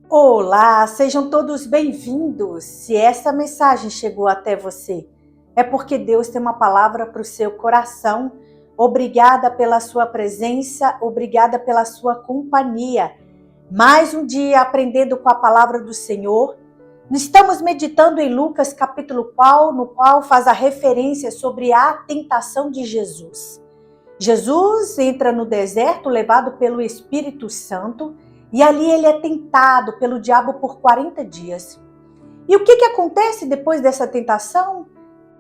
Olá, sejam todos bem-vindos. Se essa mensagem chegou até você, é porque Deus tem uma palavra para o seu coração. Obrigada pela sua presença, obrigada pela sua companhia. Mais um dia aprendendo com a palavra do Senhor. Estamos meditando em Lucas capítulo 4, no qual faz a referência sobre a tentação de Jesus. Jesus entra no deserto levado pelo Espírito Santo e ali ele é tentado pelo diabo por 40 dias. E o que acontece depois dessa tentação?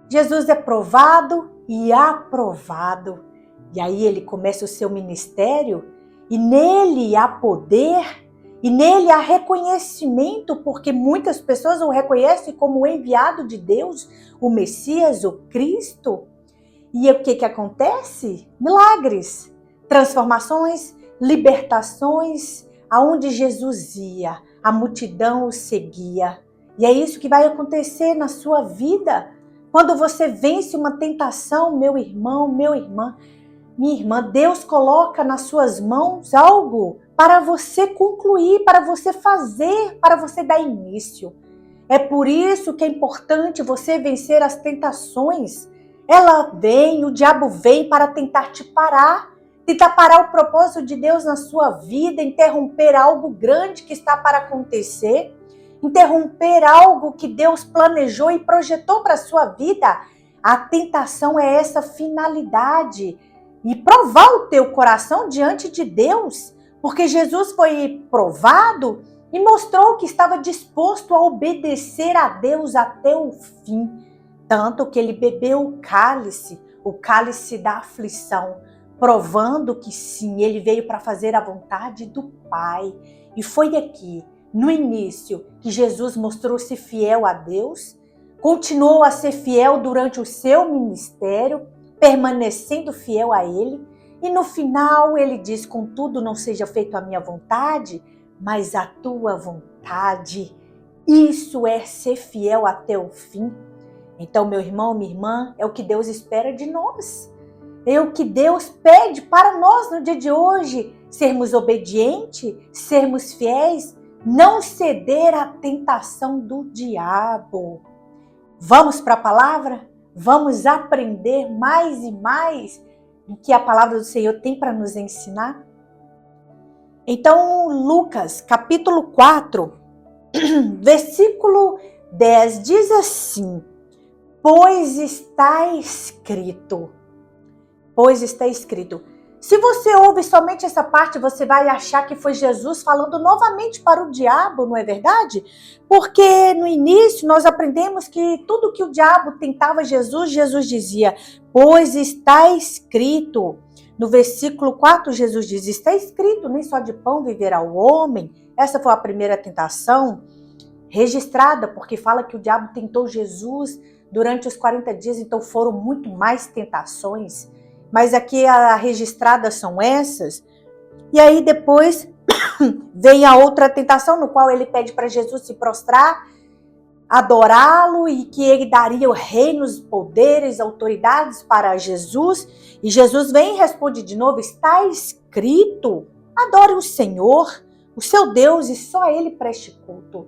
Jesus é provado e aprovado. E aí ele começa o seu ministério e nele há poder e nele há reconhecimento, porque muitas pessoas o reconhecem como o enviado de Deus, o Messias, o Cristo. E o que acontece? Milagres, transformações, libertações. Aonde Jesus ia, a multidão o seguia. E é isso que vai acontecer na sua vida. Quando você vence uma tentação, meu irmão, minha irmã, Deus coloca nas suas mãos algo para você concluir, para você fazer, para você dar início. É por isso que é importante você vencer as tentações. O diabo vem para tentar parar o propósito de Deus na sua vida, interromper algo grande que está para acontecer, interromper algo que Deus planejou e projetou para a sua vida. A tentação é essa finalidade e provar o teu coração diante de Deus, porque Jesus foi provado e mostrou que estava disposto a obedecer a Deus até o fim. Tanto que ele bebeu o cálice da aflição, provando que sim, ele veio para fazer a vontade do Pai. E foi aqui, no início, que Jesus mostrou-se fiel a Deus, continuou a ser fiel durante o seu ministério, permanecendo fiel a Ele. E no final ele diz, contudo, não seja feita a minha vontade, mas a tua vontade. Isso é ser fiel até o fim. Então, meu irmão, minha irmã, é o que Deus espera de nós. É o que Deus pede para nós no dia de hoje. Sermos obedientes, sermos fiéis, não ceder à tentação do diabo. Vamos para a palavra? Vamos aprender mais e mais o que a palavra do Senhor tem para nos ensinar? Então, Lucas, capítulo 4, versículo 10, diz assim: Pois está escrito. Pois está escrito. Se você ouve somente essa parte, você vai achar que foi Jesus falando novamente para o diabo, não é verdade? Porque no início nós aprendemos que tudo que o diabo tentava Jesus, Jesus dizia, pois está escrito. No versículo 4, Jesus diz, está escrito, nem só de pão viverá o homem. Essa foi a primeira tentação registrada, porque fala que o diabo tentou Jesus durante os 40 dias, então foram muito mais tentações. Mas aqui as registradas são essas. E aí depois vem a outra tentação, no qual ele pede para Jesus se prostrar, adorá-lo e que ele daria reinos, poderes, autoridades para Jesus. E Jesus vem e responde de novo, está escrito, adore o Senhor, o seu Deus, e só a ele preste culto.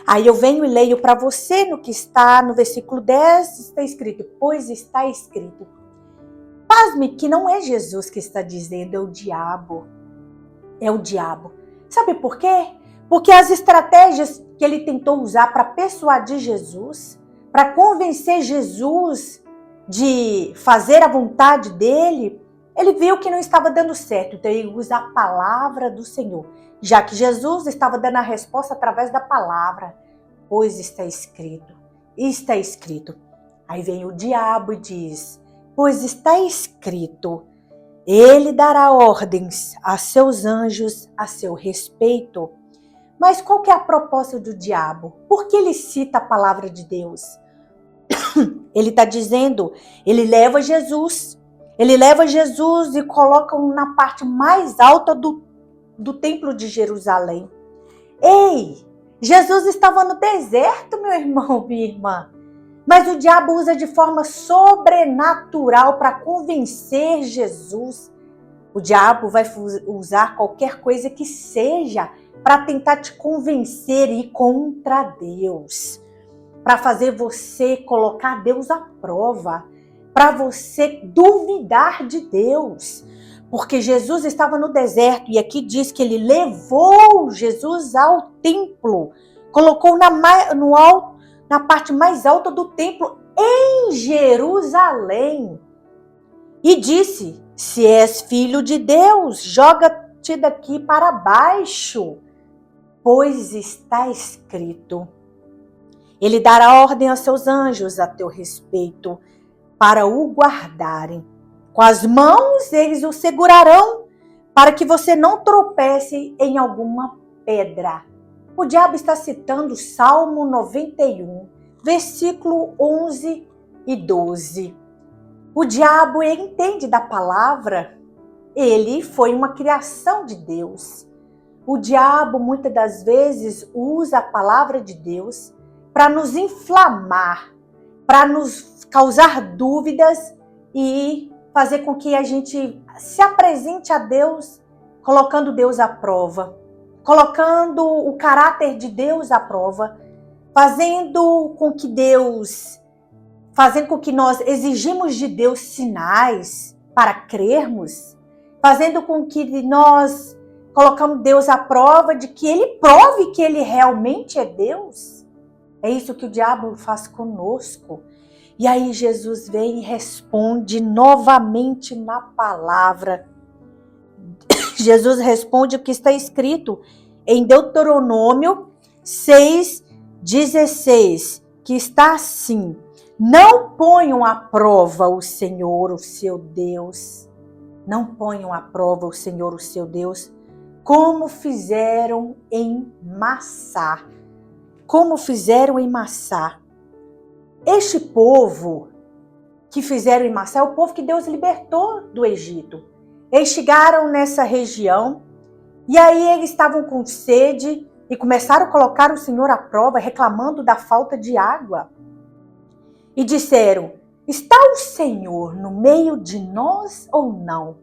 Aí eu venho e leio para você no que está no versículo 10, está escrito, pois está escrito. Pasme que não é Jesus que está dizendo, é o diabo. É o diabo. Sabe por quê? Porque as estratégias que ele tentou usar para persuadir Jesus, para convencer Jesus de fazer a vontade dele, ele viu que não estava dando certo. Então ele usa a palavra do Senhor. Já que Jesus estava dando a resposta através da palavra. Pois está escrito. Está escrito. Aí vem o diabo e diz, pois está escrito, ele dará ordens a seus anjos a seu respeito. Mas qual que é a proposta do diabo? Por que ele cita a palavra de Deus? Ele está dizendo, ele leva Jesus e coloca na parte mais alta do templo de Jerusalém. Ei, Jesus estava no deserto, meu irmão, minha irmã. Mas o diabo usa de forma sobrenatural para convencer Jesus O diabo vai usar qualquer coisa que seja para tentar te convencer e ir contra Deus, para fazer você colocar Deus à prova, para você duvidar de Deus. Porque Jesus estava no deserto e aqui diz que ele levou Jesus ao templo, colocou na parte mais alta do templo em Jerusalém e disse: se és filho de Deus, joga-te daqui para baixo, pois está escrito: ele dará ordem aos seus anjos a teu respeito, para o guardarem. Com as mãos eles o segurarão, para que você não tropece em alguma pedra. O diabo está citando Salmo 91, versículo 11 e 12. O diabo entende da palavra, ele foi uma criação de Deus. O diabo muitas das vezes usa a palavra de Deus para nos inflamar, para nos causar dúvidas e fazer com que a gente se apresente a Deus, colocando Deus à prova, colocando o caráter de Deus à prova, fazendo com que nós exigimos de Deus sinais para crermos, fazendo com que nós colocamos Deus à prova de que Ele prove que Ele realmente é Deus. É isso que o diabo faz conosco. E aí Jesus vem e responde novamente na palavra. Jesus responde o que está escrito em Deuteronômio 6,16, que está assim: não ponham à prova o Senhor, o seu Deus. Não ponham à prova o Senhor, o seu Deus, como fizeram em Massá. Como fizeram em Massá. Este povo que fizeram em Massá é o povo que Deus libertou do Egito. Eles chegaram nessa região e aí eles estavam com sede e começaram a colocar o Senhor à prova, reclamando da falta de água. E disseram: está o Senhor no meio de nós ou não?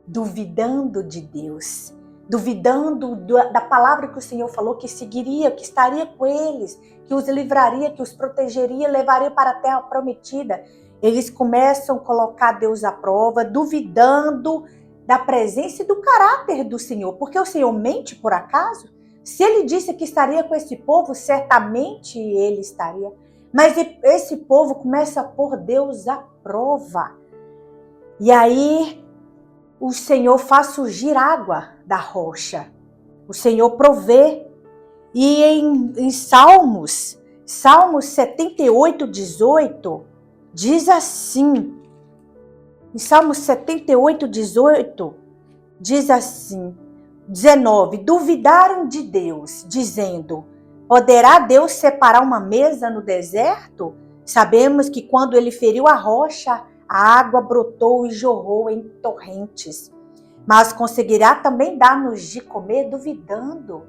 Duvidando de Deus, duvidando da palavra que o Senhor falou, que seguiria, que estaria com eles, que os livraria, que os protegeria, levaria para a terra prometida. Eles começam a colocar Deus à prova, duvidando da presença e do caráter do Senhor. Porque o Senhor mente por acaso? Se Ele disse que estaria com esse povo, certamente Ele estaria. Mas esse povo começa a pôr Deus à prova. E aí o Senhor faz surgir água da rocha. O Senhor provê. E em Salmos 78:18, diz assim. Em Salmos 78:18, diz assim, 19. Duvidaram de Deus, dizendo: poderá Deus separar uma mesa no deserto? Sabemos que quando ele feriu a rocha, a água brotou e jorrou em torrentes. Mas conseguirá também dar-nos de comer duvidando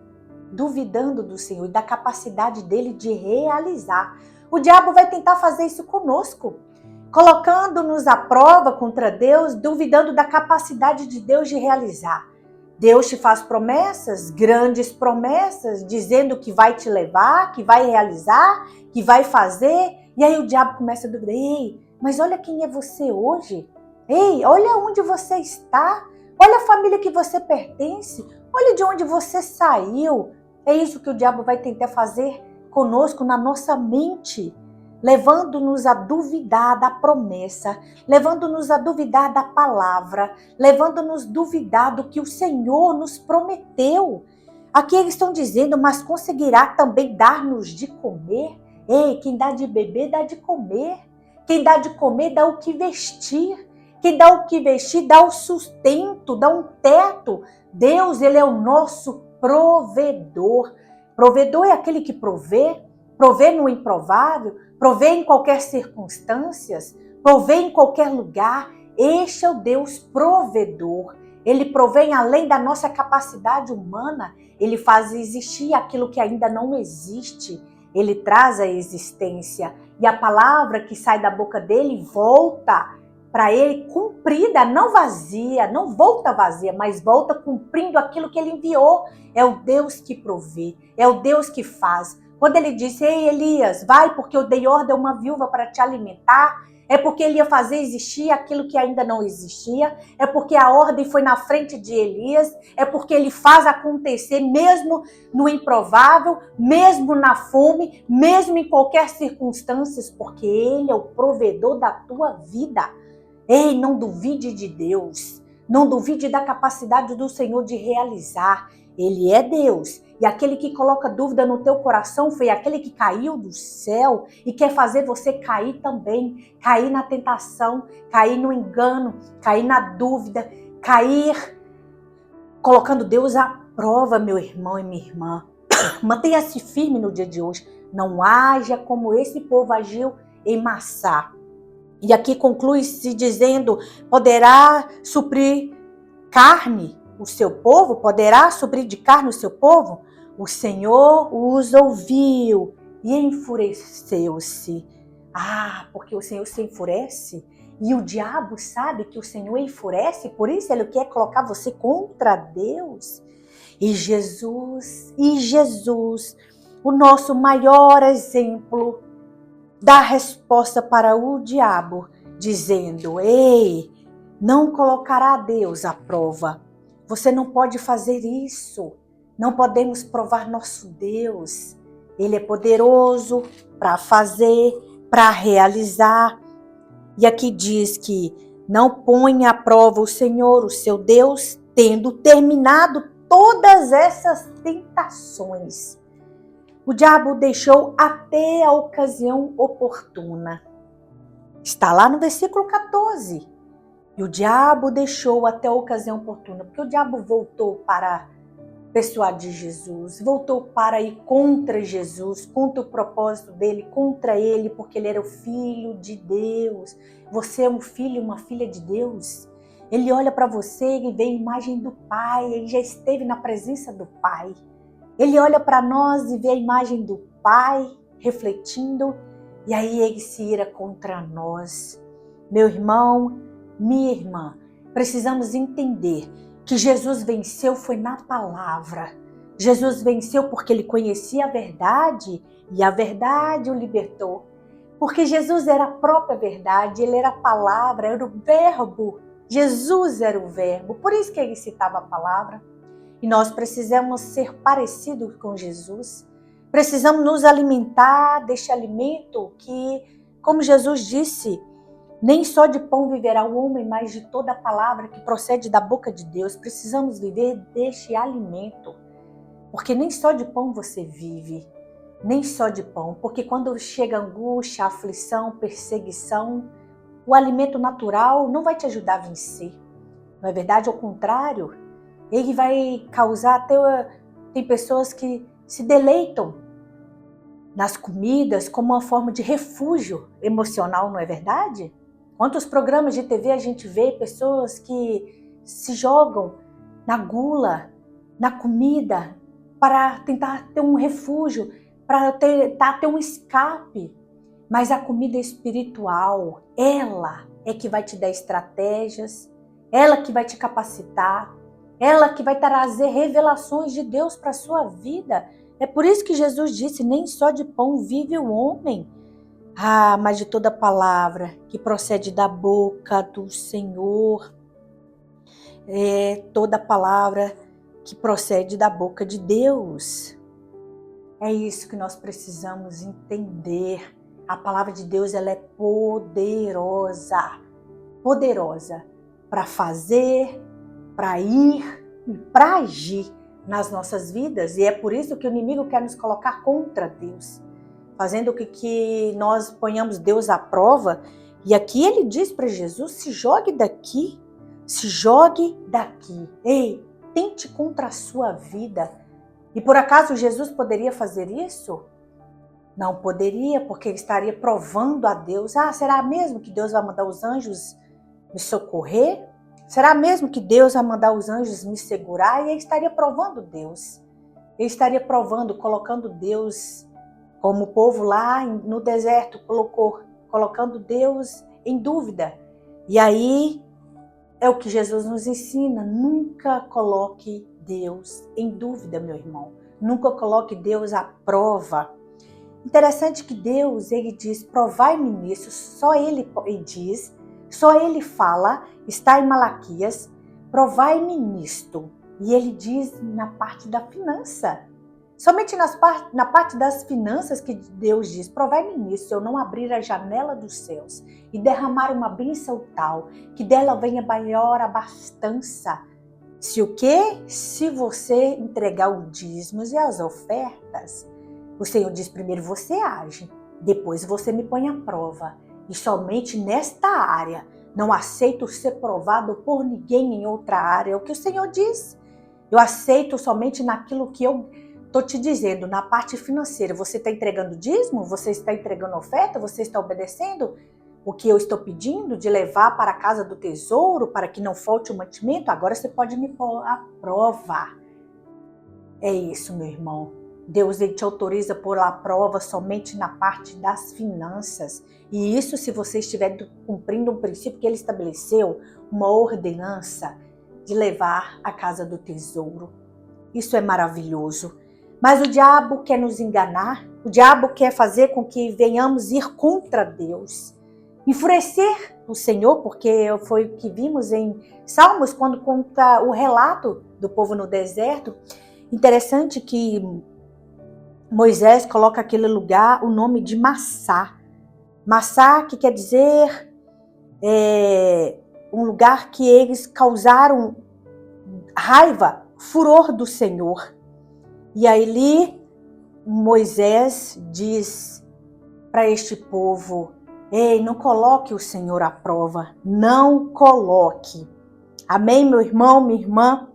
do Senhor e da capacidade dele de realizar. O diabo vai tentar fazer isso conosco, colocando-nos à prova contra Deus, duvidando da capacidade de Deus de realizar. Deus te faz promessas, grandes promessas, dizendo que vai te levar, que vai realizar, que vai fazer. E aí o diabo começa a duvidar. Ei, mas olha quem é você hoje. Ei, olha onde você está. Olha a família que você pertence. Olha de onde você saiu. É isso que o diabo vai tentar fazer conosco na nossa mente, levando-nos a duvidar da promessa, levando-nos a duvidar da palavra, levando-nos a duvidar do que o Senhor nos prometeu. Aqui eles estão dizendo: mas conseguirá também dar-nos de comer? Ei, quem dá de beber, dá de comer. Quem dá de comer, dá o que vestir. Quem dá o que vestir, dá o sustento, dá um teto. Deus, Ele é o nosso provedor. Provedor é aquele que provê no improvável, provê em qualquer circunstância, provê em qualquer lugar. Este é o Deus provedor. Ele provém além da nossa capacidade humana. Ele faz existir aquilo que ainda não existe. Ele traz a existência. E a palavra que sai da boca dele volta para ele cumprida, não vazia, não volta vazia, mas volta cumprindo aquilo que ele enviou. É o Deus que provê, é o Deus que faz. Quando ele disse, ei Elias, vai porque eu dei ordem a uma viúva para te alimentar, é porque ele ia fazer existir aquilo que ainda não existia, é porque a ordem foi na frente de Elias, é porque ele faz acontecer mesmo no improvável, mesmo na fome, mesmo em qualquer circunstância, porque ele é o provedor da tua vida. Ei, não duvide de Deus, não duvide da capacidade do Senhor de realizar. Ele é Deus. E aquele que coloca dúvida no teu coração foi aquele que caiu do céu e quer fazer você cair também. Cair na tentação, cair no engano, cair na dúvida, cair colocando Deus à prova, meu irmão e minha irmã. Mantenha-se firme no dia de hoje. Não haja como esse povo agiu em Massá. E aqui conclui-se dizendo, poderá suprir carne o seu povo? Poderá suprir de carne o seu povo? O Senhor os ouviu e enfureceu-se. Porque o Senhor se enfurece e o diabo sabe que o Senhor enfurece, por isso ele quer colocar você contra Deus. E Jesus, o nosso maior exemplo, dá resposta para o diabo, dizendo, ei, não colocará Deus à prova. Você não pode fazer isso. Não podemos provar nosso Deus. Ele é poderoso para fazer, para realizar. E aqui diz que não põe à prova o Senhor, o seu Deus, tendo terminado todas essas tentações. O diabo deixou até a ocasião oportuna. Está lá no versículo 14. E o diabo deixou até a ocasião oportuna, porque o diabo voltou para persuadir Jesus, voltou para ir contra Jesus, contra o propósito dele, contra ele, porque ele era o filho de Deus. Você é um filho e uma filha de Deus. Ele olha para você e vê a imagem do Pai, ele já esteve na presença do Pai. Ele olha para nós e vê a imagem do Pai refletindo, e aí ele se ira contra nós. Meu irmão, minha irmã, precisamos entender que Jesus venceu foi na palavra. Jesus venceu porque ele conhecia a verdade e a verdade o libertou. Porque Jesus era a própria verdade, ele era a palavra, era o verbo. Jesus era o verbo, por isso que ele citava a palavra. E nós precisamos ser parecidos com Jesus. Precisamos nos alimentar deste alimento que, como Jesus disse, nem só de pão viverá o homem, mas de toda a palavra que procede da boca de Deus. Precisamos viver deste alimento, porque nem só de pão você vive, nem só de pão, porque quando chega angústia, aflição, perseguição, o alimento natural não vai te ajudar a vencer. Não é verdade? Ao contrário, ele vai causar até... Tem pessoas que se deleitam nas comidas como uma forma de refúgio emocional, não é verdade? Quantos programas de TV a gente vê pessoas que se jogam na gula, na comida, para tentar ter um refúgio, para tentar ter um escape. Mas a comida espiritual, ela é que vai te dar estratégias, ela que vai te capacitar, ela que vai trazer revelações de Deus para a sua vida. É por isso que Jesus disse, nem só de pão vive o homem, mas de toda palavra que procede da boca do Senhor. Toda palavra que procede da boca de Deus. É isso que nós precisamos entender. A palavra de Deus, ela é poderosa. Poderosa para fazer, para ir e para agir nas nossas vidas. E é por isso que o inimigo quer nos colocar contra Deus, fazendo com que nós ponhamos Deus à prova. E aqui ele diz para Jesus, se jogue daqui, se jogue daqui. Ei, tente contra a sua vida. E por acaso Jesus poderia fazer isso? Não poderia, porque ele estaria provando a Deus. Será mesmo que Deus vai mandar os anjos me socorrer? Será mesmo que Deus vai mandar os anjos me segurar? E ele estaria provando Deus. Ele estaria provando, colocando Deus, como o povo lá no deserto colocando Deus em dúvida. E aí é o que Jesus nos ensina. Nunca coloque Deus em dúvida, meu irmão. Nunca coloque Deus à prova. Interessante que Deus, ele diz, provai-me nisso, só ele diz, só ele fala, está em Malaquias, provai-me nisto. E ele diz na parte da finança. Somente na parte das finanças que Deus diz, provai-me nisso, eu não abrir a janela dos céus e derramar uma bênção tal, que dela venha maior abastança. Se o quê? Se você entregar os dízimos e as ofertas, o Senhor diz, primeiro você age, depois você me põe à prova. E somente nesta área, não aceito ser provado por ninguém em outra área. É o que o Senhor diz. Eu aceito somente naquilo que eu estou te dizendo, na parte financeira. Você está entregando dízimo? Você está entregando oferta? Você está obedecendo o que eu estou pedindo de levar para a casa do tesouro para que não falte o mantimento? Agora você pode me pôr à prova. É isso, meu irmão. Deus, ele te autoriza por a prova somente na parte das finanças. E isso se você estiver cumprindo um princípio que ele estabeleceu, uma ordenança de levar à casa do tesouro. Isso é maravilhoso. Mas o diabo quer nos enganar, o diabo quer fazer com que venhamos ir contra Deus, enfurecer o Senhor, porque foi o que vimos em Salmos, quando conta o relato do povo no deserto. Interessante que Moisés coloca aquele lugar o nome de Massá. Massá, que quer dizer um lugar que eles causaram raiva, furor do Senhor. E aí Moisés diz para este povo, ei, não coloque o Senhor à prova, não coloque. Amém, meu irmão, minha irmã?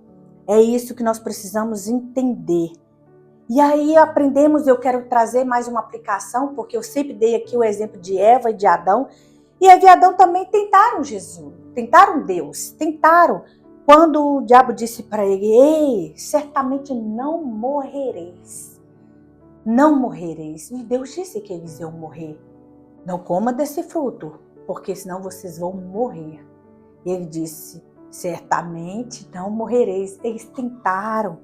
É isso que nós precisamos entender. E aí aprendemos, eu quero trazer mais uma aplicação, porque eu sempre dei aqui o exemplo de Eva e de Adão. E Eva e Adão também tentaram Jesus, tentaram Deus, tentaram. Quando o diabo disse para ele, ei, certamente não morrereis. Não morrereis. E Deus disse que eles iam morrer. Não coma desse fruto, porque senão vocês vão morrer. E ele disse, certamente não morrereis. Eles tentaram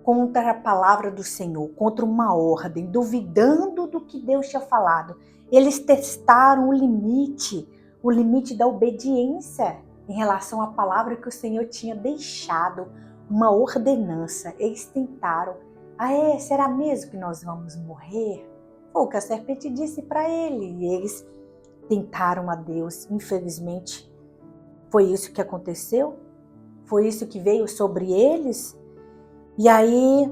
contra a palavra do Senhor, contra uma ordem, duvidando do que Deus tinha falado. Eles testaram o limite da obediência em relação à palavra que o Senhor tinha deixado, uma ordenança. Eles tentaram. Será mesmo que nós vamos morrer? Foi o que a serpente disse para ele. E eles tentaram a Deus. Infelizmente, foi isso que aconteceu. Foi isso que veio sobre eles. E aí,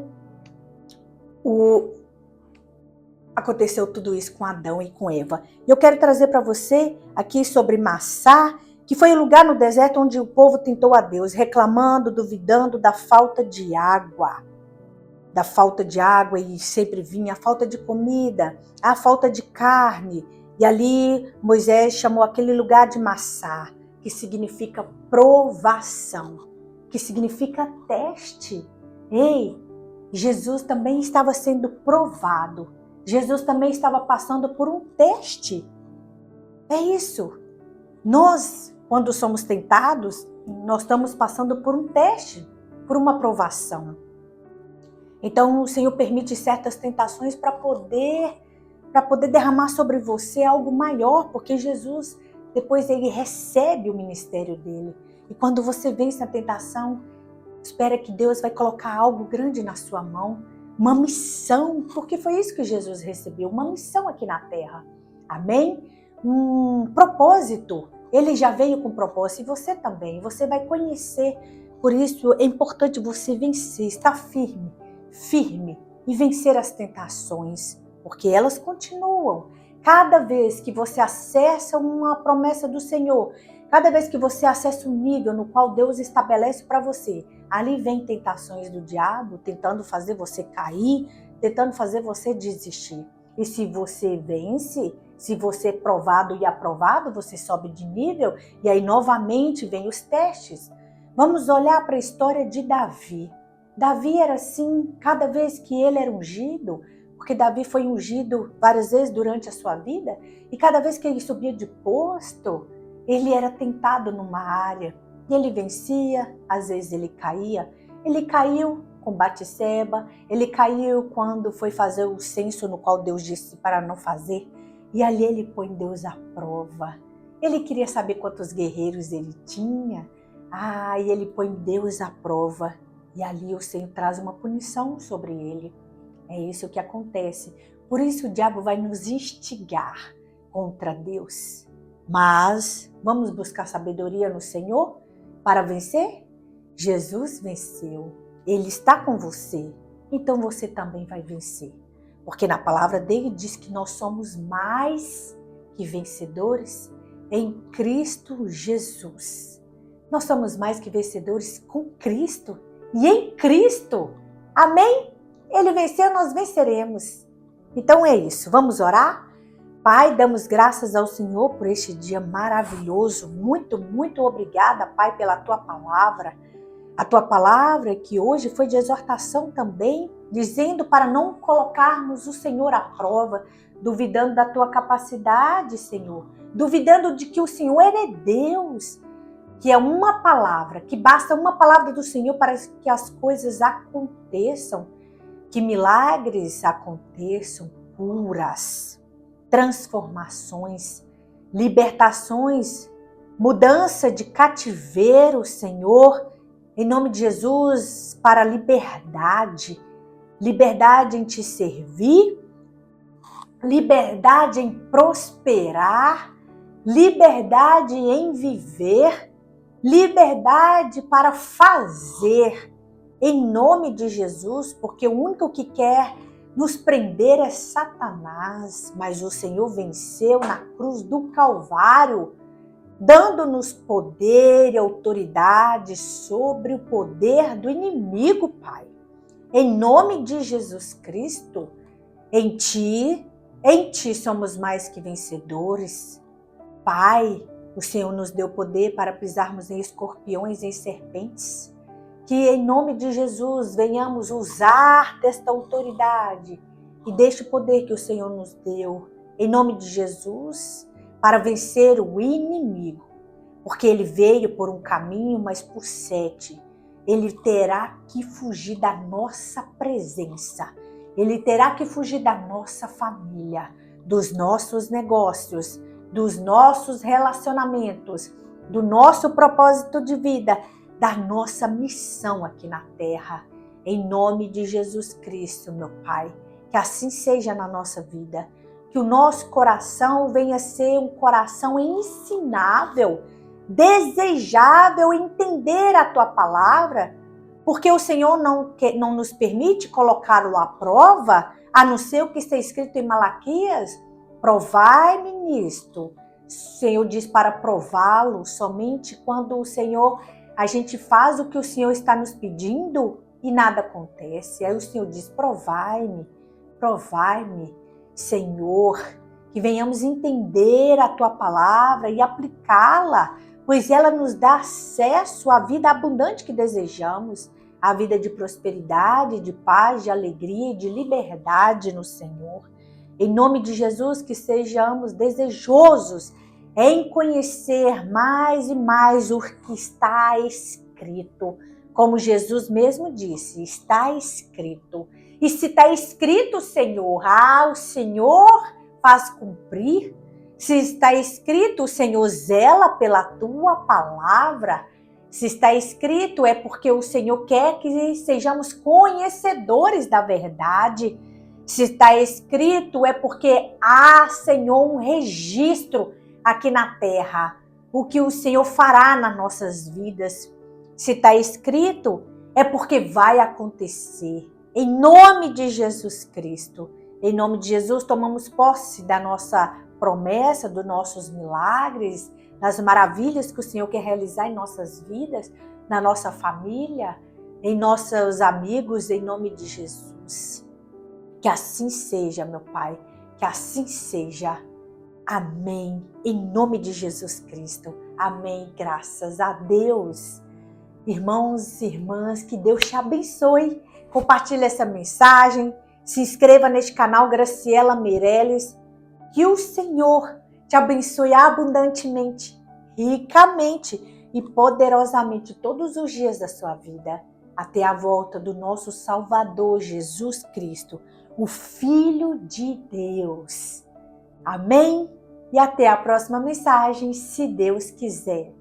aconteceu tudo isso com Adão e com Eva. E eu quero trazer para você aqui sobre Massá, que foi o lugar no deserto onde o povo tentou a Deus, reclamando, duvidando da falta de água. Da falta de água, e sempre vinha a falta de comida, a falta de carne. E ali Moisés chamou aquele lugar de Massá, que significa provação, que significa teste. Ei, Jesus também estava sendo provado. Jesus também estava passando por um teste. É isso. Nós, quando somos tentados, nós estamos passando por um teste, por uma provação. Então, o Senhor permite certas tentações para poder derramar sobre você algo maior, porque Jesus, depois ele recebe o ministério dele. E quando você vence a tentação, espera que Deus vai colocar algo grande na sua mão, uma missão, porque foi isso que Jesus recebeu, uma missão aqui na terra. Amém? Um propósito. Ele já veio com propósito e você também. Você vai conhecer. Por isso é importante você vencer, estar firme e vencer as tentações, porque elas continuam. Cada vez que você acessa uma promessa do Senhor, cada vez que você acessa um nível no qual Deus estabelece para você, ali vem tentações do diabo, tentando fazer você cair, tentando fazer você desistir. E se você vence, se você é provado e aprovado, você sobe de nível e aí novamente vem os testes. Vamos olhar para a história de Davi. Davi era assim, cada vez que ele era ungido, Porque Davi foi ungido várias vezes durante a sua vida e cada vez que ele subia de posto, ele era tentado numa área e ele vencia, às vezes ele caía. Ele caiu com Batseba, ele caiu quando foi fazer o censo no qual Deus disse para não fazer. E ali ele põe Deus à prova. Ele queria saber quantos guerreiros ele tinha. E ele põe Deus à prova. E ali o Senhor traz uma punição sobre ele. É isso que acontece. Por isso o diabo vai nos instigar contra Deus. Mas vamos buscar sabedoria no Senhor para vencer? Jesus venceu. Ele está com você. Então você também vai vencer. Porque na palavra dele diz que nós somos mais que vencedores em Cristo Jesus. Nós somos mais que vencedores com Cristo e em Cristo. Amém? Ele venceu, nós venceremos. Então é isso. Vamos orar? Pai, damos graças ao Senhor por este dia maravilhoso. Muito, muito obrigada, Pai, pela Tua palavra. A Tua palavra que hoje foi de exortação também, dizendo para não colocarmos o Senhor à prova, duvidando da Tua capacidade, Senhor. Duvidando de que o Senhor é Deus, que é uma palavra, que basta uma palavra do Senhor para que as coisas aconteçam, que milagres aconteçam, curas, transformações, libertações, mudança de cativeiro, Senhor, em nome de Jesus, para liberdade, liberdade em te servir, liberdade em prosperar, liberdade em viver, liberdade para fazer, em nome de Jesus, porque o único que quer nos prender é Satanás, mas o Senhor venceu na cruz do Calvário, dando-nos poder e autoridade sobre o poder do inimigo, Pai. Em nome de Jesus Cristo, em Ti somos mais que vencedores. Pai, o Senhor nos deu poder para pisarmos em escorpiões e em serpentes. Que em nome de Jesus venhamos usar desta autoridade e deste poder que o Senhor nos deu, em nome de Jesus, para vencer o inimigo. Porque ele veio por um caminho, mas por 7. Ele terá que fugir da nossa presença. Ele terá que fugir da nossa família, dos nossos negócios, dos nossos relacionamentos, do nosso propósito de vida, da nossa missão aqui na terra. Em nome de Jesus Cristo, meu Pai, que assim seja na nossa vida. Que o nosso coração venha a ser um coração ensinável, desejável, entender a Tua palavra, porque o Senhor não nos permite colocá-lo à prova, a não ser o que está escrito em Malaquias. Provai-me nisto. O Senhor diz para prová-lo somente quando a gente faz o que o Senhor está nos pedindo e nada acontece. Aí o Senhor diz, provai-me, Senhor, que venhamos entender a Tua palavra e aplicá-la, pois ela nos dá acesso à vida abundante que desejamos, à vida de prosperidade, de paz, de alegria e de liberdade no Senhor. Em nome de Jesus, que sejamos desejosos em conhecer mais e mais o que está escrito. Como Jesus mesmo disse, está escrito. E se está escrito, Senhor, o Senhor faz cumprir. Se está escrito, o Senhor zela pela Tua palavra. Se está escrito, é porque o Senhor quer que sejamos conhecedores da verdade. Se está escrito, é porque há, Senhor, um registro aqui na terra, o que o Senhor fará nas nossas vidas. Se está escrito, é porque vai acontecer. Em nome de Jesus Cristo, em nome de Jesus, tomamos posse da nossa promessa, dos nossos milagres, das maravilhas que o Senhor quer realizar em nossas vidas, na nossa família, em nossos amigos, em nome de Jesus. Que assim seja, meu Pai, que assim seja. Amém. Em nome de Jesus Cristo. Amém. Graças a Deus. Irmãos e irmãs, que Deus te abençoe. Compartilhe essa mensagem. Se inscreva neste canal Graciela Meirelles. Que o Senhor te abençoe abundantemente, ricamente e poderosamente todos os dias da sua vida, até a volta do nosso Salvador Jesus Cristo, o Filho de Deus. Amém? E até a próxima mensagem, se Deus quiser.